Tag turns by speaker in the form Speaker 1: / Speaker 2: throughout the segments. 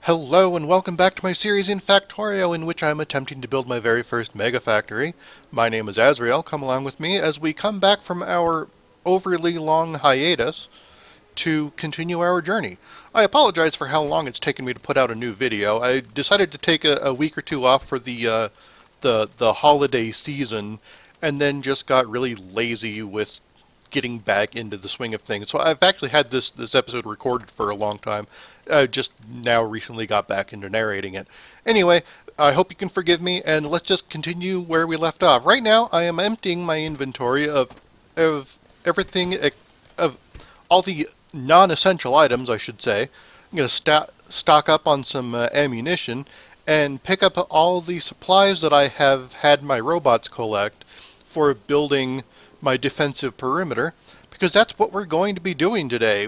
Speaker 1: Hello and welcome back to my series in Factorio, in which I'm attempting to build my very first mega factory. My name is Azrael. Come along with me as we come back from our overly long hiatus to continue our journey. I apologize for how long it's taken me to put out a new video. I decided to take a week or two off for the holiday season, and then just got really lazy with getting back into the swing of things. So I've actually had this episode recorded for a long time. I just now recently got back into narrating it. Anyway, I hope you can forgive me, and let's just continue where we left off. Right now, I am emptying my inventory of everything, of all the non-essential items, I should say. I'm going to stock up on some ammunition and pick up all the supplies that I have had my robots collect for building my defensive perimeter, because that's what we're going to be doing today.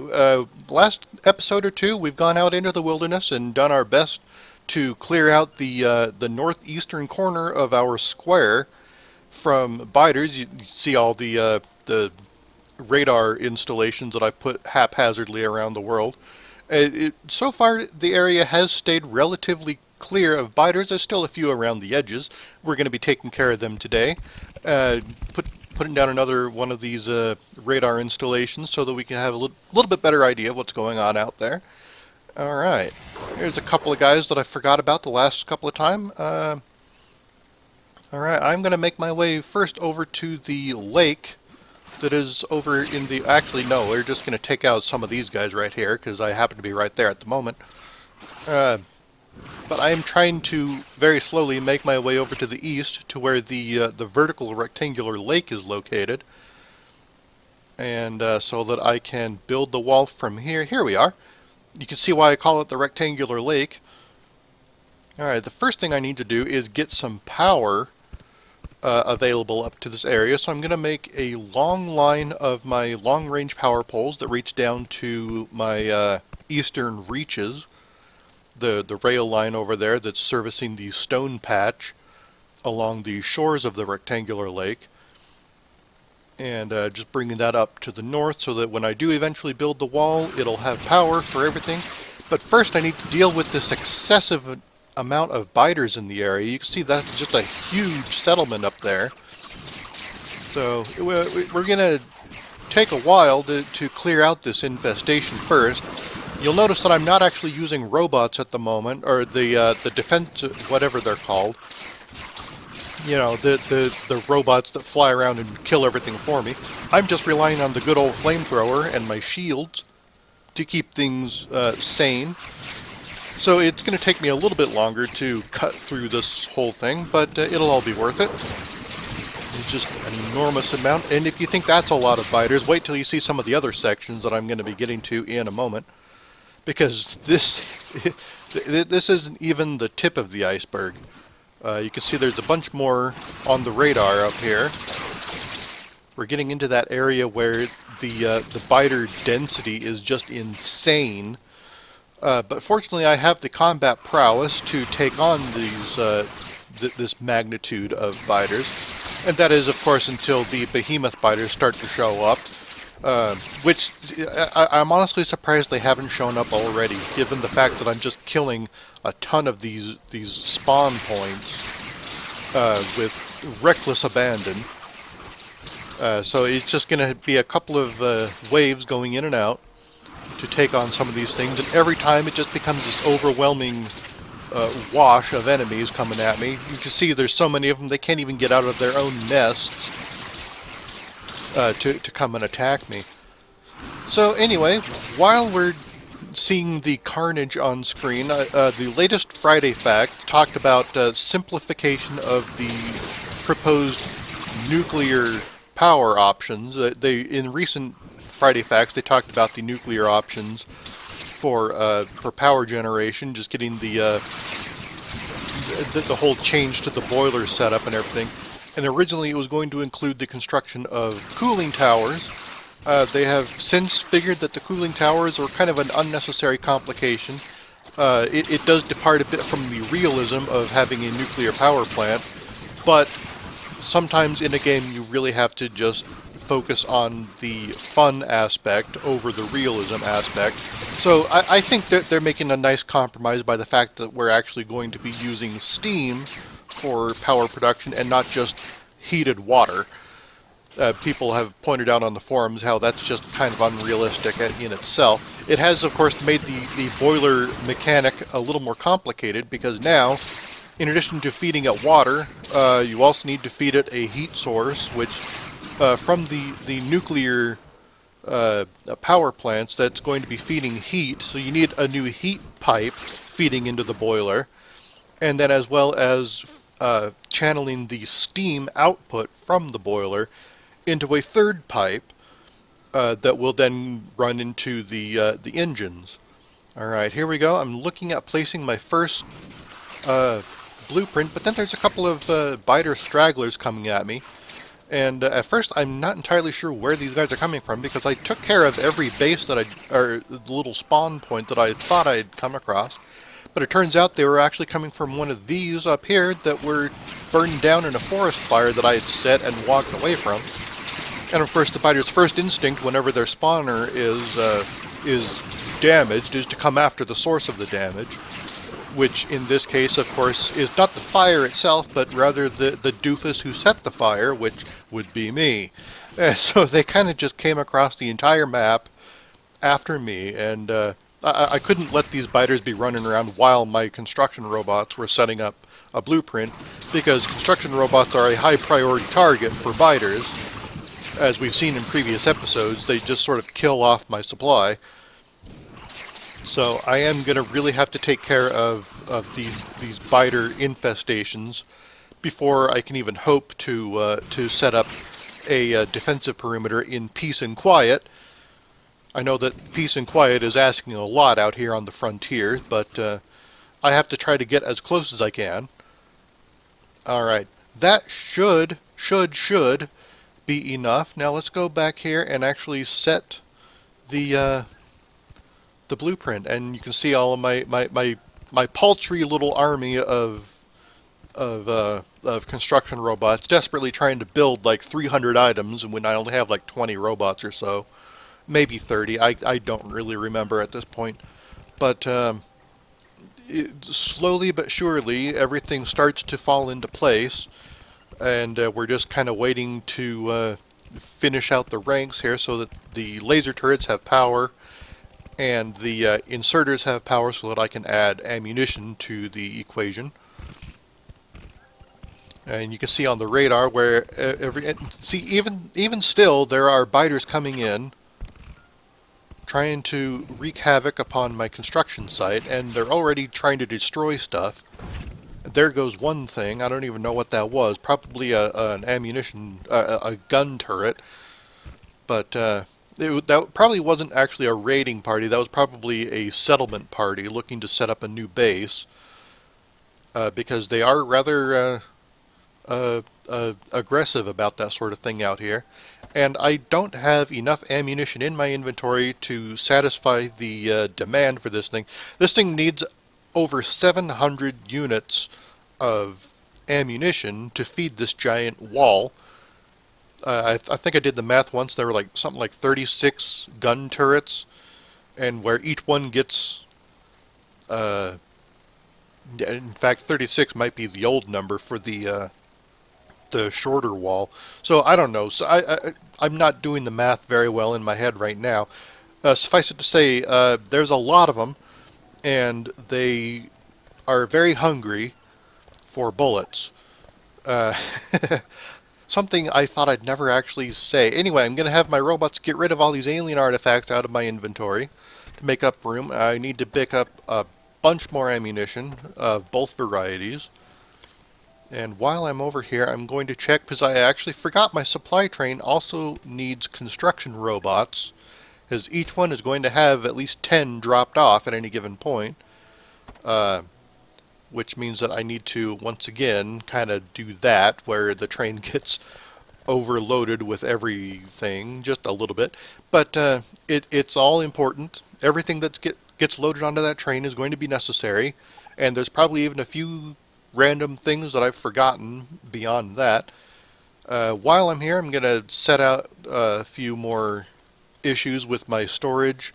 Speaker 1: Last episode or two, we've gone out into the wilderness and done our best to clear out the northeastern corner of our square from biters. You see all the radar installations that I put haphazardly around the world. So far, the area has stayed relatively clear of biters. There's still a few around the edges. We're going to be taking care of them today. Putting down another one of these radar installations so that we can have a little bit better idea of what's going on out there. Alright, here's a couple of guys that I forgot about the last couple of times. Alright, I'm going to make my way first over to the lake that is over in the... Actually, no, we're just going to take out some of these guys right here, because I happen to be right there at the moment. But I am trying to very slowly make my way over to the east to where the vertical rectangular lake is located. And so that I can build the wall from here. Here we are. You can see why I call it the rectangular lake. Alright, the first thing I need to do is get some power available up to this area. So I'm going to make a long line of my long-range power poles that reach down to my eastern reaches. The rail line over there that's servicing the stone patch along the shores of the rectangular lake, and just bringing that up to the north so that when I do eventually build the wall, it'll have power for everything. But first I need to deal with this excessive amount of biters in the area. You can see that's just a huge settlement up there. So we're going to take a while to clear out this infestation first. You'll notice that I'm not actually using robots at the moment, or the defense, whatever they're called. You know, the robots that fly around and kill everything for me. I'm just relying on the good old flamethrower and my shields to keep things sane. So it's going to take me a little bit longer to cut through this whole thing, but it'll all be worth it. It's just an enormous amount, and if you think that's a lot of biters, wait till you see some of the other sections that I'm going to be getting to in a moment. Because this isn't even the tip of the iceberg. You can see there's a bunch more on the radar up here. We're getting into that area where the biter density is just insane. But fortunately, I have the combat prowess to take on these this magnitude of biters, and that is, of course, until the behemoth biters start to show up. Which I'm honestly surprised they haven't shown up already, given the fact that I'm just killing a ton of these spawn points with reckless abandon. So it's just going to be a couple of waves going in and out to take on some of these things, and every time it just becomes this overwhelming wash of enemies coming at me. You can see there's so many of them they can't even get out of their own nests to come and attack me. So anyway, while we're seeing the carnage on screen, the latest Friday Fact talked about simplification of the proposed nuclear power options. In recent Friday Facts, they talked about the nuclear options for power generation, just getting the whole change to the boiler setup and everything. And originally it was going to include the construction of cooling towers. They have since figured that the cooling towers are kind of an unnecessary complication. It does depart a bit from the realism of having a nuclear power plant, but sometimes in a game you really have to just focus on the fun aspect over the realism aspect. So I think that they're making a nice compromise by the fact that we're actually going to be using steam for power production and not just heated water. People have pointed out on the forums how that's just kind of unrealistic in itself. It has, of course, made the boiler mechanic a little more complicated because now, in addition to feeding it water, you also need to feed it a heat source, which from the nuclear power plants, that's going to be feeding heat, so you need a new heat pipe feeding into the boiler, and then as well as channeling the steam output from the boiler into a third pipe that will then run into the engines. Alright, here we go. I'm looking at placing my first blueprint, but then there's a couple of biter stragglers coming at me. And at first I'm not entirely sure where these guys are coming from because I took care of every base that or the little spawn point that I thought I'd come across. But it turns out they were actually coming from one of these up here that were burned down in a forest fire that I had set and walked away from. And of course the biter's first instinct whenever their spawner is damaged is to come after the source of the damage, which in this case of course is not the fire itself but rather the doofus who set the fire, which would be me. So they kind of just came across the entire map after me, and I couldn't let these biters be running around while my construction robots were setting up a blueprint, because construction robots are a high priority target for biters. As we've seen in previous episodes, they just sort of kill off my supply. So I am going to really have to take care of these biter infestations before I can even hope to set up a defensive perimeter in peace and quiet. I know that peace and quiet is asking a lot out here on the frontier, but I have to try to get as close as I can. Alright, that should be enough. Now let's go back here and actually set the blueprint, and you can see all of my paltry little army of construction robots desperately trying to build like 300 items when I only have like 20 robots or so. Maybe 30. I don't really remember at this point. But slowly but surely everything starts to fall into place, and we're just kind of waiting to finish out the ranks here so that the laser turrets have power and the inserters have power so that I can add ammunition to the equation. And you can see on the radar where even still there are biters coming in trying to wreak havoc upon my construction site, and they're already trying to destroy stuff. There goes one thing. I don't even know what that was. Probably an ammunition, a gun turret. But that probably wasn't actually a raiding party. That was probably a settlement party looking to set up a new base. Because they are rather aggressive about that sort of thing out here. And I don't have enough ammunition in my inventory to satisfy the demand for this thing. This thing needs over 700 units of ammunition to feed this giant wall. I think I did the math once. There were like something like 36 gun turrets, and where each one gets in fact 36 might be the old number for the shorter wall. So I don't know. So I'm not doing the math very well in my head right now. Suffice it to say, there's a lot of them, and they are very hungry for bullets. Something I thought I'd never actually say. Anyway, I'm going to have my robots get rid of all these alien artifacts out of my inventory to make up room. I need to pick up a bunch more ammunition of both varieties. And while I'm over here, I'm going to check, because I actually forgot my supply train also needs construction robots, because each one is going to have at least 10 dropped off at any given point, which means that I need to, once again, kind of do that, where the train gets overloaded with everything, just a little bit. But it's all important. Everything that gets loaded onto that train is going to be necessary, and there's probably even a few random things that I've forgotten beyond that. While I'm here, I'm going to set out a few more issues with my storage.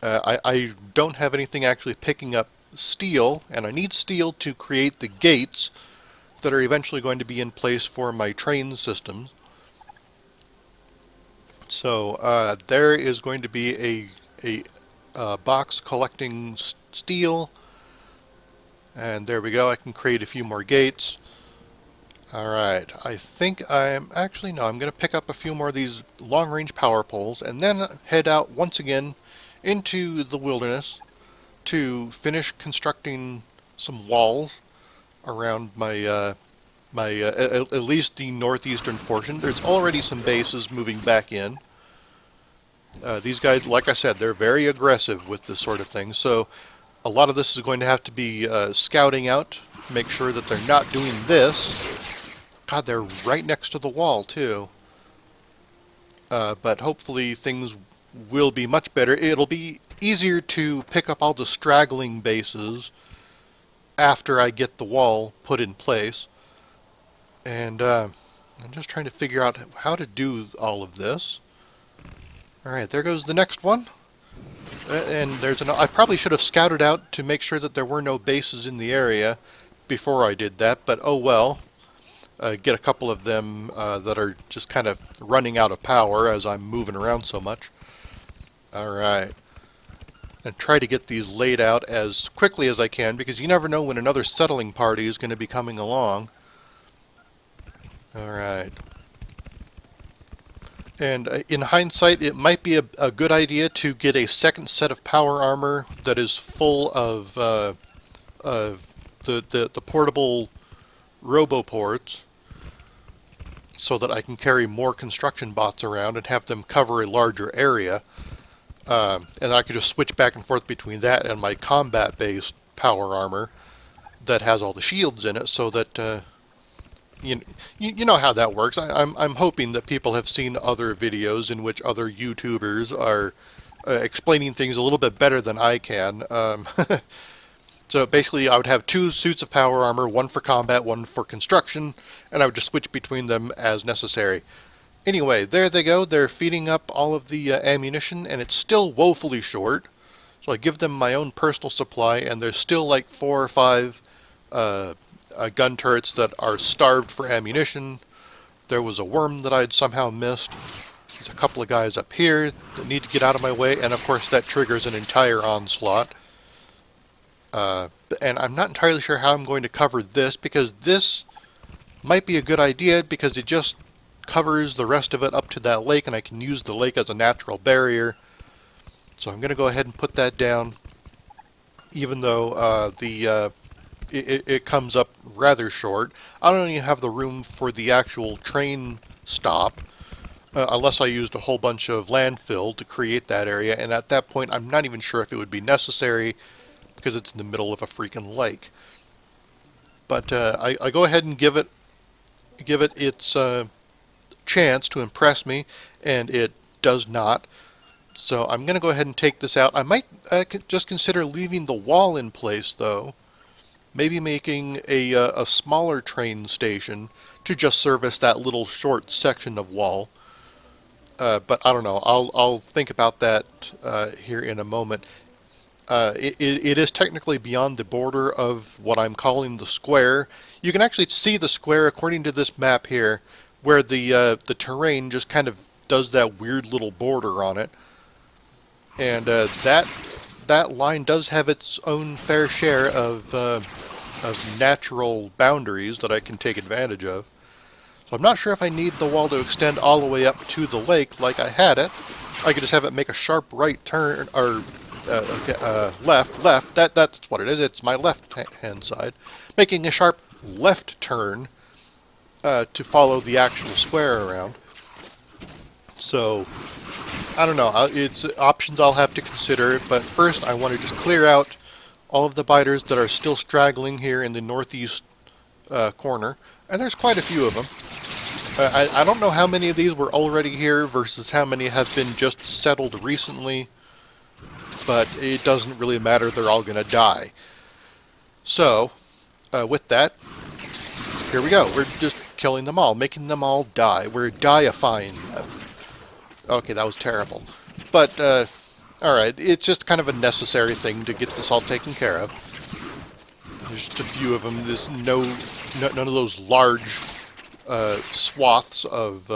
Speaker 1: I don't have anything actually picking up steel, and I need steel to create the gates that are eventually going to be in place for my train systems. So there is going to be a box collecting steel, and there we go. I can create a few more gates. Alright, I think I'm actually, no, I'm going to pick up a few more of these long-range power poles and then head out once again into the wilderness to finish constructing some walls around at least the northeastern portion. There's already some bases moving back in. These guys, like I said, they're very aggressive with this sort of thing, so a lot of this is going to have to be scouting out, make sure that they're not doing this. God, they're right next to the wall, too. But hopefully things will be much better. It'll be easier to pick up all the straggling bases after I get the wall put in place. And I'm just trying to figure out how to do all of this. Alright, there goes the next one. And there's I probably should have scouted out to make sure that there were no bases in the area before I did that, but oh well. Get a couple of them that are just kind of running out of power as I'm moving around so much. Alright. And try to get these laid out as quickly as I can, because you never know when another settling party is going to be coming along. Alright. And in hindsight, it might be a good idea to get a second set of power armor that is full of the portable roboports, so that I can carry more construction bots around and have them cover a larger area. And I could just switch back and forth between that and my combat-based power armor that has all the shields in it, so that you know how that works. I'm hoping that people have seen other videos in which other YouTubers are explaining things a little bit better than I can. So basically I would have two suits of power armor, one for combat, one for construction, and I would just switch between them as necessary. Anyway, there they go. They're feeding up all of the ammunition, and it's still woefully short. So I give them my own personal supply, and there's still like 4 or 5 gun turrets that are starved for ammunition. There was a worm that I'd somehow missed. There's a couple of guys up here that need to get out of my way, and of course that triggers an entire onslaught. And I'm not entirely sure how I'm going to cover this, because this might be a good idea because it just covers the rest of it up to that lake, and I can use the lake as a natural barrier. So I'm going to go ahead and put that down, even though it comes up rather short. I don't even have the room for the actual train stop, unless I used a whole bunch of landfill to create that area, and at that point I'm not even sure if it would be necessary, because it's in the middle of a freaking lake. But I go ahead and give it its chance to impress me, and it does not. So I'm going to go ahead and take this out. I might just consider leaving the wall in place, though. Maybe making a smaller train station to just service that little short section of wall. But I don't know. I'll think about that here in a moment. It is technically beyond the border of what I'm calling the square. You can actually see the square according to this map here, where the terrain just kind of does that weird little border on it. And that line does have its own fair share of natural boundaries that I can take advantage of. So I'm not sure if I need the wall to extend all the way up to the lake like I had it. I could just have it make a sharp right turn, or left. That's what it is. It's my left-hand side. Making a sharp left turn to follow the actual square around. So, I don't know. It's options I'll have to consider, but first I want to just clear out all of the biters that are still straggling here in the northeast corner, and there's quite a few of them. I don't know how many of these were already here versus how many have been just settled recently, but it doesn't really matter. They're all going to die. So, with that, here we go. We're just killing them all, making them all die. We're deifying them. Okay, that was terrible. But, alright, it's just kind of a necessary thing to get this all taken care of. There's just a few of them. There's none of those large swaths of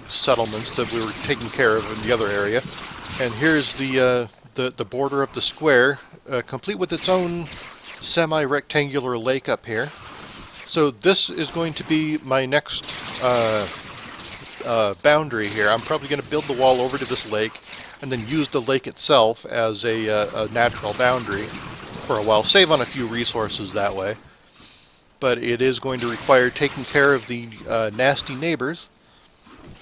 Speaker 1: settlements that we were taking care of in the other area. And here's the border of the square, complete with its own semi-rectangular lake up here. So this is going to be my next boundary here. I'm probably going to build the wall over to this lake and then use the lake itself as a natural boundary for a while. Save on a few resources that way. But it is going to require taking care of the nasty neighbors.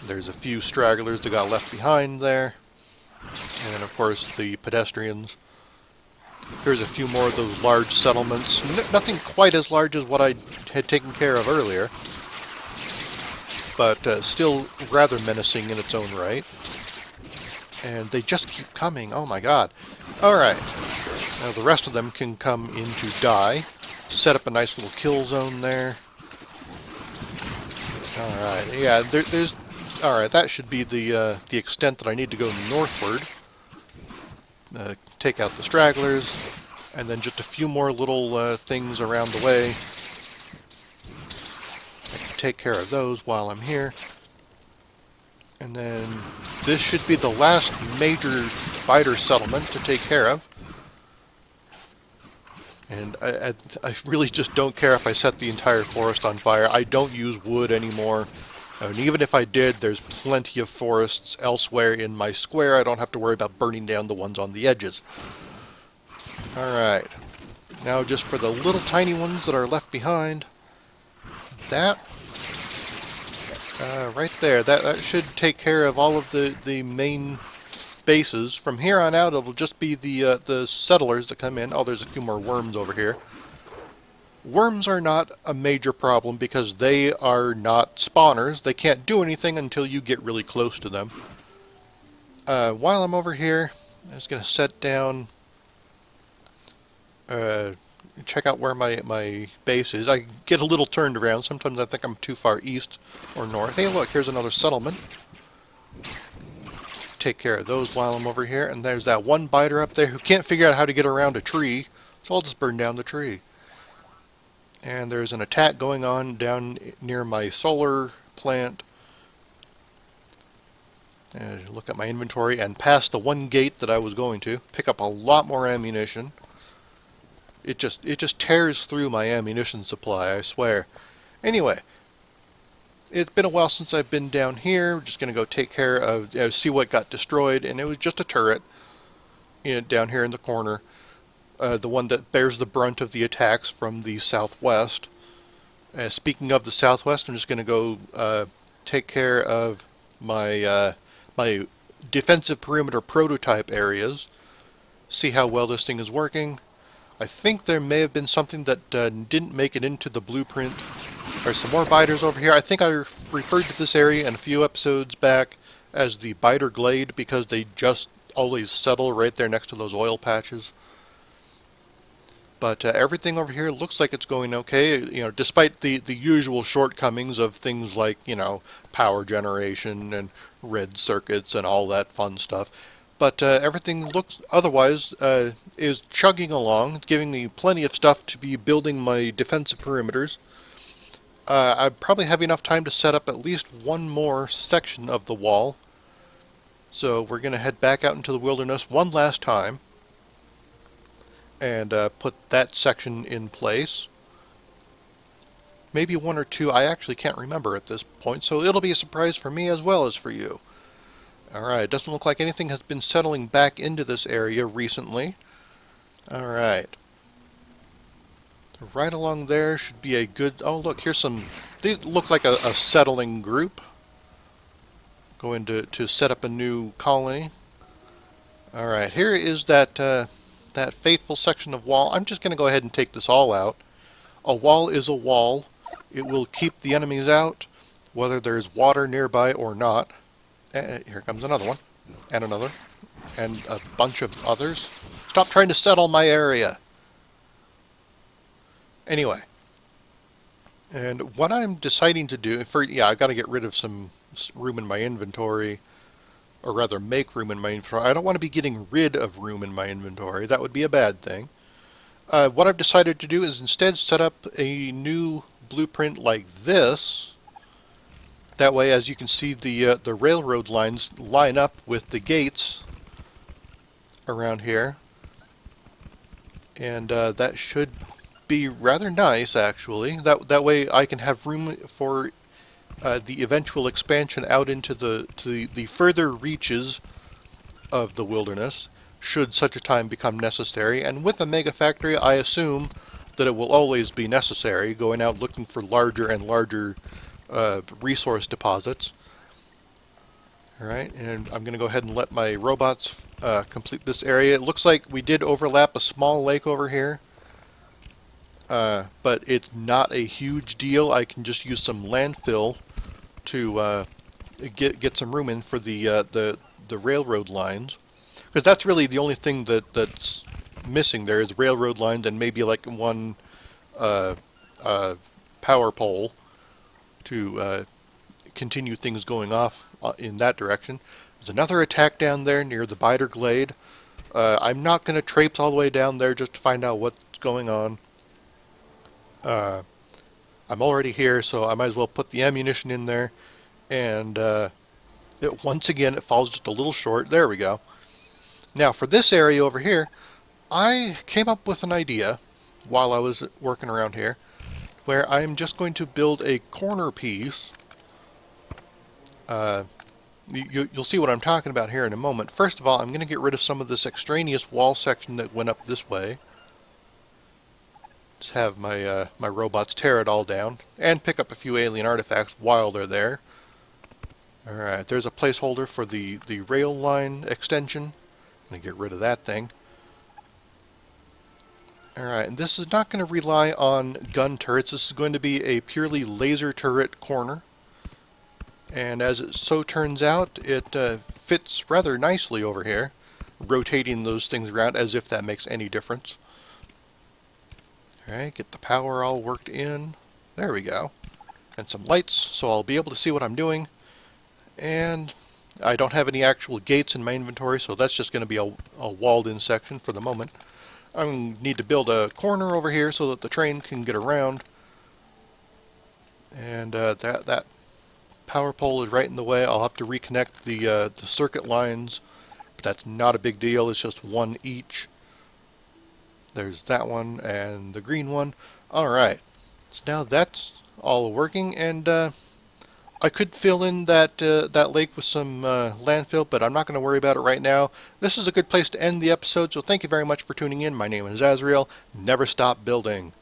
Speaker 1: There's a few stragglers that got left behind there. And then, of course, the pedestrians. There's a few more of those large settlements. Nothing quite as large as what I had taken care of earlier. But still rather menacing in its own right. And they just keep coming. Oh my god. Alright. Now the rest of them can come in to die. Set up a nice little kill zone there. Alright. Yeah, there's... Alright, that should be the extent that I need to go northward. Take out the stragglers. And then just a few more little things around the way. I can take care of those while I'm here. And then this should be the last major spider settlement to take care of. And I really just don't care if I set the entire forest on fire. I don't use wood anymore. And even if I did, there's plenty of forests elsewhere in my square. I don't have to worry about burning down the ones on the edges. Alright. Now just for the little tiny ones that are left behind. That... right there. That should take care of all of the main bases. From here on out, it'll just be the settlers that come in. Oh, there's a few more worms over here. Worms are not a major problem because they are not spawners. They can't do anything until you get really close to them. While I'm over here, I'm just going to set down... check out where my base is. I get a little turned around. Sometimes I think I'm too far east or north. Hey, look, here's another settlement. Take care of those while I'm over here. And there's that one biter up there who can't figure out how to get around a tree, so I'll just burn down the tree. And there's an attack going on down near my solar plant. And look at my inventory and past the one gate that I was going to. Pick up a lot more ammunition. It just tears through my ammunition supply, I swear. Anyway, it's been a while since I've been down here. We're just going to go take care of, see what got destroyed, and it was just a turret down here in the corner. The one that bears the brunt of the attacks from the southwest. Speaking of the southwest, I'm just going to go take care of my my defensive perimeter prototype areas. See how well this thing is working. I think there may have been something that didn't make it into the blueprint. There's some more biters over here. I think I referred to this area in a few episodes back as the biter glade because they just always settle right there next to those oil patches. But everything over here looks like it's going okay, despite the usual shortcomings of things like, power generation and red circuits and all that fun stuff. But everything looks otherwise is chugging along, giving me plenty of stuff to be building my defensive perimeters. I probably have enough time to set up at least one more section of the wall. So we're going to head back out into the wilderness one last time and put that section in place. Maybe one or two, I actually can't remember at this point, so it'll be a surprise for me as well as for you. Alright, it doesn't look like anything has been settling back into this area recently. Alright. Right along there should be a good... Oh, look, here's some... These look like a settling group. Going to set up a new colony. Alright, here is that faithful section of wall. I'm just going to go ahead and take this all out. A wall is a wall. It will keep the enemies out, whether there's water nearby or not. Here comes another one. And another. And a bunch of others. Stop trying to settle my area. Anyway. And what I'm deciding to do, yeah, I've got to get rid of some room in my inventory, or rather make room in my inventory. I don't want to be getting rid of room in my inventory. That would be a bad thing. What I've decided to do is instead set up a new blueprint like this. That way, as you can see, the railroad lines line up with the gates around here. And that should be rather nice, actually. That way I can have room for the eventual expansion out into the further reaches of the wilderness, should such a time become necessary. And with a mega factory, I assume that it will always be necessary, going out looking for larger and larger resource deposits. Alright, and I'm going to go ahead and let my robots complete this area. It looks like we did overlap a small lake over here, but it's not a huge deal. I can just use some landfill to get some room in for the railroad lines, because that's really the only thing that's missing there is railroad lines and maybe like one power pole to continue things going off in that direction. There's another attack down there near the Biter Glade. I'm not going to traipse all the way down there just to find out what's going on. I'm already here, so I might as well put the ammunition in there. And once again, it falls just a little short. There we go. Now, for this area over here, I came up with an idea while I was working around here, where I'm just going to build a corner piece. You'll see what I'm talking about here in a moment. First of all, I'm going to get rid of some of this extraneous wall section that went up this way. Just have my my robots tear it all down and pick up a few alien artifacts while they're there. Alright, there's a placeholder for the rail line extension. I'm going to get rid of that thing. Alright, and this is not going to rely on gun turrets. This is going to be a purely laser turret corner. And as it so turns out, it fits rather nicely over here, rotating those things around as if that makes any difference. Alright, get the power all worked in. There we go. And some lights, so I'll be able to see what I'm doing. And I don't have any actual gates in my inventory, so that's just going to be a walled-in section for the moment. I need to build a corner over here so that the train can get around. And that power pole is right in the way. I'll have to reconnect the circuit lines, but that's not a big deal. It's just one each. There's that one and the green one. Alright, so now that's all working, and I could fill in that lake with some landfill, but I'm not going to worry about it right now. This is a good place to end the episode, so thank you very much for tuning in. My name is Azrael. Never stop building.